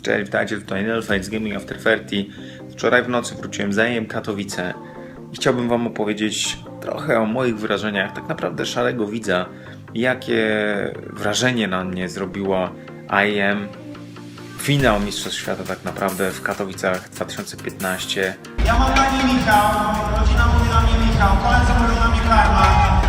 Cześć, witajcie, tutaj Nelfights Gaming After 30. Wczoraj w nocy wróciłem z IEM Katowice i chciałbym wam opowiedzieć trochę o moich wrażeniach, tak naprawdę szarego widza, jakie wrażenie na mnie zrobiła IEM, finał Mistrzostw Świata tak naprawdę w Katowicach 2015. Ja mam na imię Michał, rodzina mówi na mnie Michał, koledzy mówią na mnie Karma.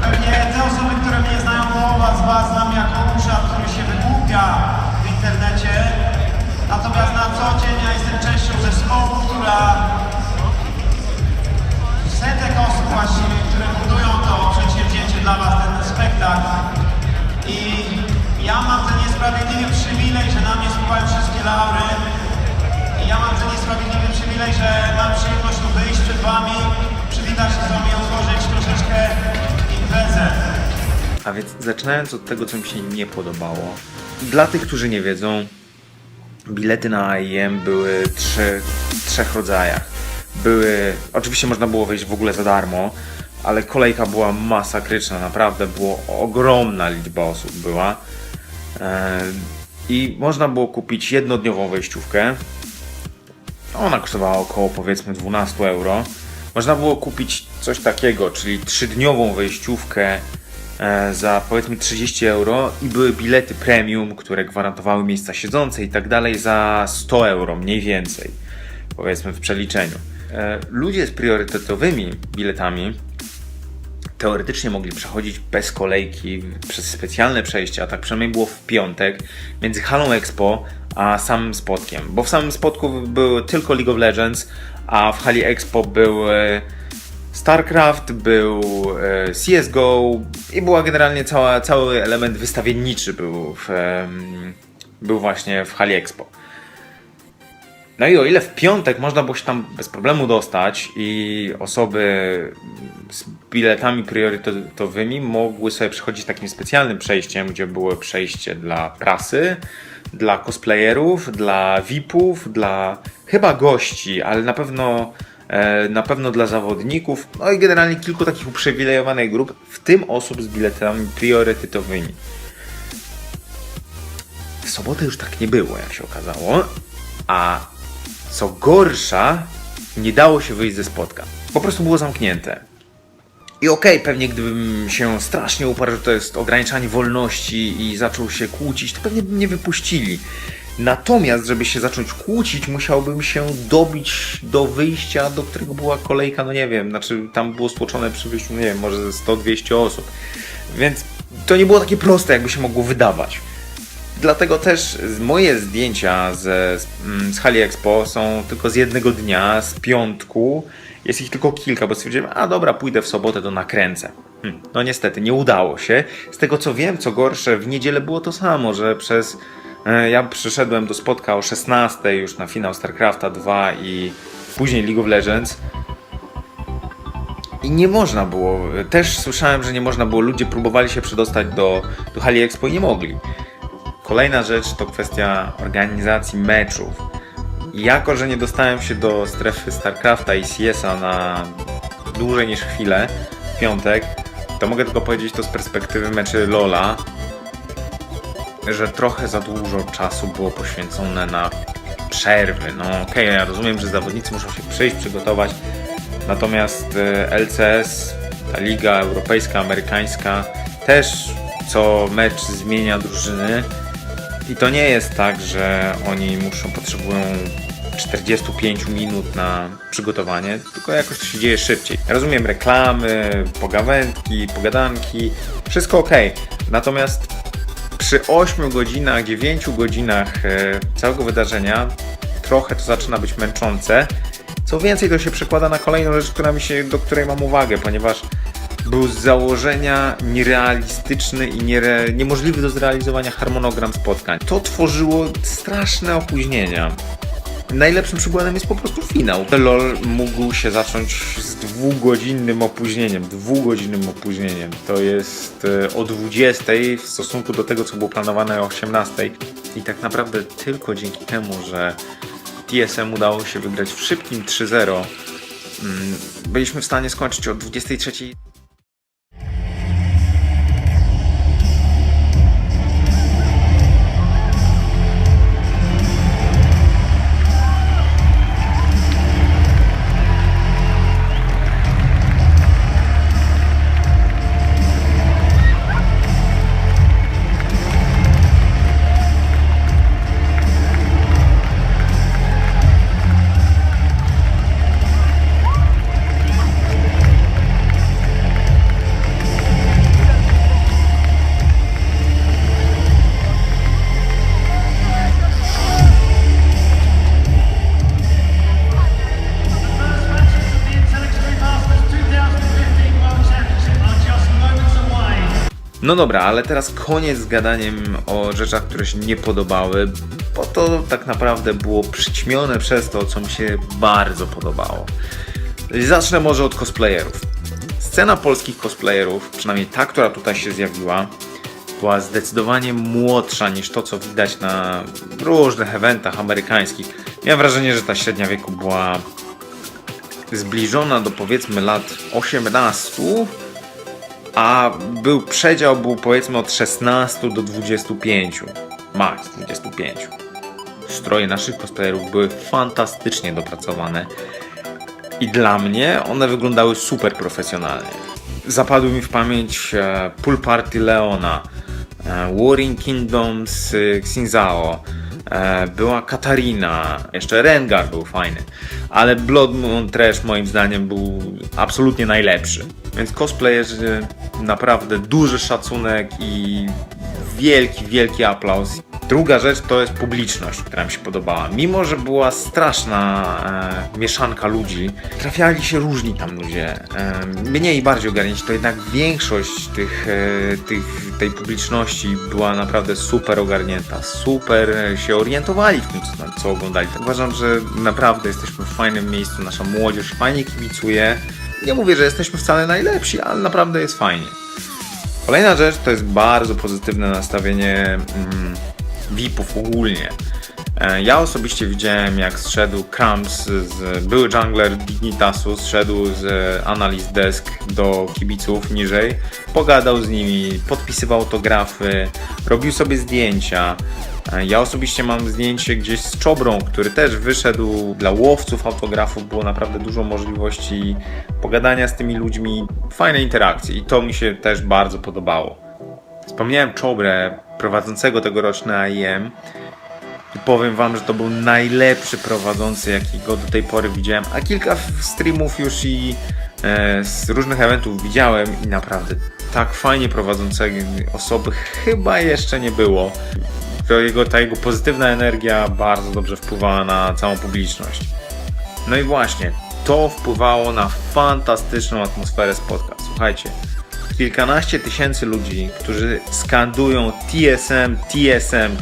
Pewnie te osoby, które mnie znają, połowa z was znam jako uszat, który się wygłupia w internecie. Natomiast na co dzień ja jestem częścią zespołu, która setek osób właściwie, które budują to przedsięwzięcie dla was, ten spektakl. I ja mam ten niesprawiedliwy przywilej, że na mnie spływają wszystkie laury. I ja mam ten niesprawiedliwy przywilej, że mam przyjemność tu wyjść przed wami, przywitać się z wami, otworzyć troszeczkę imprezę. A więc zaczynając od tego, co mi się nie podobało. Dla tych, którzy nie wiedzą, bilety na IEM były w trzech rodzajach. Oczywiście można było wejść w ogóle za darmo, ale kolejka była masakryczna, naprawdę ogromna liczba osób była. I można było kupić jednodniową wejściówkę. Ona kosztowała około, powiedzmy, 12 euro. Można było kupić coś takiego, czyli 3-dniową wejściówkę za, powiedzmy, 30 euro i były bilety premium, które gwarantowały miejsca siedzące i tak dalej za 100 euro mniej więcej, powiedzmy, w przeliczeniu. Ludzie z priorytetowymi biletami teoretycznie mogli przechodzić bez kolejki przez specjalne przejścia, tak przynajmniej było w piątek, między halą Expo a samym spotkiem, bo w samym spotku był tylko League of Legends, a w hali Expo był StarCraft, był CSGO i była generalnie cały element wystawienniczy był właśnie w hali Expo. No i o ile w piątek można było się tam bez problemu dostać i osoby z biletami priorytetowymi mogły sobie przechodzić takim specjalnym przejściem, gdzie było przejście dla prasy, dla cosplayerów, dla VIP-ów, dla chyba gości, ale na pewno dla zawodników, no i generalnie kilku takich uprzywilejowanych grup, w tym osób z biletami priorytetowymi. W sobotę już tak nie było, jak się okazało, a co gorsza, nie dało się wyjść ze spotkań. Po prostu było zamknięte. I okej, pewnie gdybym się strasznie uparł, że to jest ograniczanie wolności i zaczął się kłócić, to pewnie by mnie wypuścili. Natomiast, żeby się zacząć kłócić, musiałbym się dobić do wyjścia, do którego była kolejka, no nie wiem, znaczy tam było stłoczone przy wyjściu, nie wiem, może 100-200 osób. Więc to nie było takie proste, jakby się mogło wydawać. Dlatego też moje zdjęcia z hali Expo są tylko z jednego dnia, z piątku. Jest ich tylko kilka, bo stwierdziłem, a dobra, pójdę w sobotę, to nakręcę. No niestety, nie udało się. Z tego co wiem, co gorsze, w niedzielę było to samo, że ja przyszedłem do spotka o 16 już na finał StarCrafta 2 i później League of Legends. I nie można było, też słyszałem, że nie można było, ludzie próbowali się przedostać do hali Expo i nie mogli. Kolejna rzecz to kwestia organizacji meczów. Jako że nie dostałem się do strefy StarCrafta i CS-a na dłużej niż chwilę, w piątek, to mogę tylko powiedzieć to z perspektywy meczy LoL'a, że trochę za dużo czasu było poświęcone na przerwy. No okej, ja rozumiem, że zawodnicy muszą się przyjść, przygotować, natomiast LCS, ta liga europejska, amerykańska, też co mecz zmienia drużyny. I to nie jest tak, że oni potrzebują 45 minut na przygotowanie, tylko jakoś to się dzieje szybciej. Ja rozumiem reklamy, pogawędki, pogadanki, wszystko ok. Natomiast przy 8 godzinach, 9 godzinach całego wydarzenia trochę to zaczyna być męczące. Co więcej, to się przekłada na kolejną rzecz, do której mam uwagę, ponieważ był z założenia nierealistyczny i niemożliwy do zrealizowania harmonogram spotkań. To tworzyło straszne opóźnienia. Najlepszym przykładem jest po prostu finał. LoL mógł się zacząć z 2-godzinnym opóźnieniem. To jest o 20 w stosunku do tego, co było planowane o 18. I tak naprawdę tylko dzięki temu, że TSM udało się wygrać w szybkim 3-0, byliśmy w stanie skończyć o 23. No dobra, ale teraz koniec z gadaniem o rzeczach, które się nie podobały, bo to tak naprawdę było przyćmione przez to, co mi się bardzo podobało. Zacznę może od cosplayerów. Scena polskich cosplayerów, przynajmniej ta, która tutaj się zjawiła, była zdecydowanie młodsza niż to, co widać na różnych eventach amerykańskich. Miałem wrażenie, że ta średnia wieku była zbliżona do powiedzmy lat 18, a przedział był powiedzmy od 16 do 25, max 25. Stroje naszych cosplayerów były fantastycznie dopracowane i dla mnie one wyglądały super profesjonalnie. Zapadły mi w pamięć Pool Party Leona, Warring Kingdoms Xinzao, była Katarina, jeszcze Rengar był fajny, ale Blood Moon Trash moim zdaniem był absolutnie najlepszy. Więc cosplayerzy naprawdę duży szacunek i wielki aplauz. Druga rzecz to jest publiczność, która mi się podobała. Mimo że była straszna mieszanka ludzi, trafiali się różni tam ludzie. Mniej i bardziej ogarnięci, to jednak większość tej publiczności była naprawdę super ogarnięta. Super się orientowali w tym, co oglądali. Tak uważam, że naprawdę jesteśmy w fajnym miejscu. Nasza młodzież fajnie kibicuje. Nie mówię, że jesteśmy wcale najlepsi, ale naprawdę jest fajnie. Kolejna rzecz to jest bardzo pozytywne nastawienie VIP-ów ogólnie. Ja osobiście widziałem, jak zszedł Cramps, były jungler Dignitasu, zszedł z Analyst Desk do kibiców niżej, pogadał z nimi, podpisywał autografy, robił sobie zdjęcia. Ja osobiście mam zdjęcie gdzieś z Czobrą, który też wyszedł. Dla łowców autografów było naprawdę dużo możliwości pogadania z tymi ludźmi, fajne interakcje i to mi się też bardzo podobało. Wspomniałem Czobrę, prowadzącego tegoroczny AIM i powiem wam, że to był najlepszy prowadzący, jakiego do tej pory widziałem, a kilka streamów już i z różnych eventów widziałem i naprawdę tak fajnie prowadzącej osoby chyba jeszcze nie było. Ta jego pozytywna energia bardzo dobrze wpływała na całą publiczność. No i właśnie, to wpływało na fantastyczną atmosferę spotkania. Słuchajcie, kilkanaście tysięcy ludzi, którzy skandują TSM, TSM.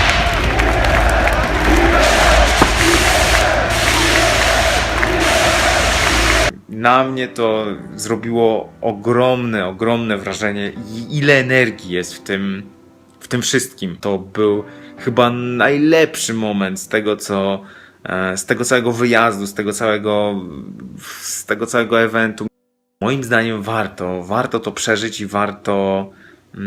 Na mnie to zrobiło ogromne wrażenie i ile energii jest w tym wszystkim. To był chyba najlepszy moment z tego całego wyjazdu, z tego całego eventu. Moim zdaniem warto to przeżyć i warto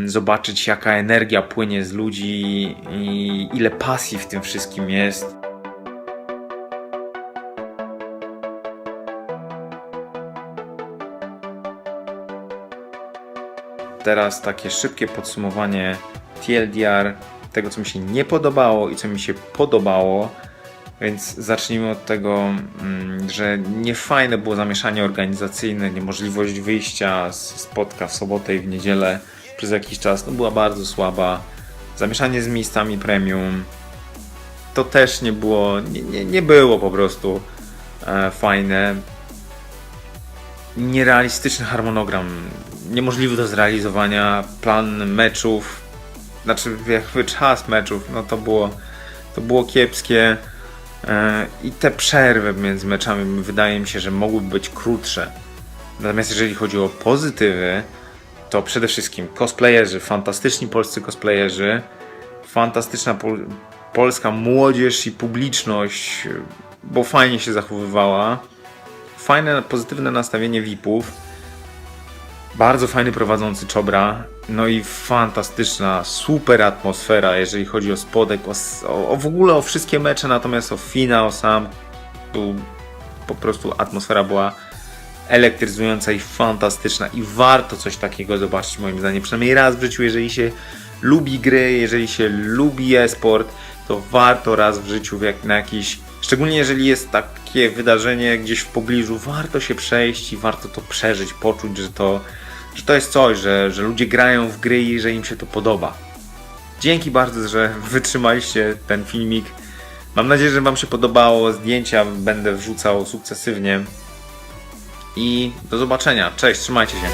zobaczyć, jaka energia płynie z ludzi i ile pasji w tym wszystkim jest. Teraz takie szybkie podsumowanie TLDR, tego co mi się nie podobało i co mi się podobało. Więc zacznijmy od tego, że niefajne było zamieszanie organizacyjne, niemożliwość wyjścia z spotka w sobotę i w niedzielę przez jakiś czas, była bardzo słaba. Zamieszanie z miejscami premium to też nie było po prostu fajne. Nierealistyczny harmonogram, niemożliwy do zrealizowania, plan meczów, znaczy jakby czas meczów, no to było kiepskie. I te przerwy między meczami wydaje mi się, że mogłyby być krótsze. Natomiast jeżeli chodzi o pozytywy, to przede wszystkim cosplayerzy, fantastyczni polscy cosplayerzy, fantastyczna polska młodzież i publiczność, bo fajnie się zachowywała, fajne, pozytywne nastawienie VIP-ów, bardzo fajny prowadzący Czobra, no i fantastyczna, super atmosfera, jeżeli chodzi o spodek, w ogóle o wszystkie mecze, natomiast o finał sam, tu po prostu atmosfera była elektryzująca i fantastyczna i warto coś takiego zobaczyć moim zdaniem, przynajmniej raz w życiu, jeżeli się lubi gry, jeżeli się lubi e-sport, to warto raz w życiu na jakiś, szczególnie jeżeli jest takie wydarzenie gdzieś w pobliżu, warto się przejść i warto to przeżyć, poczuć, że to jest coś, że ludzie grają w gry i że im się to podoba. Dzięki bardzo, że wytrzymaliście ten filmik. Mam nadzieję, że wam się podobało. Zdjęcia będę wrzucał sukcesywnie. I do zobaczenia. Cześć, trzymajcie się.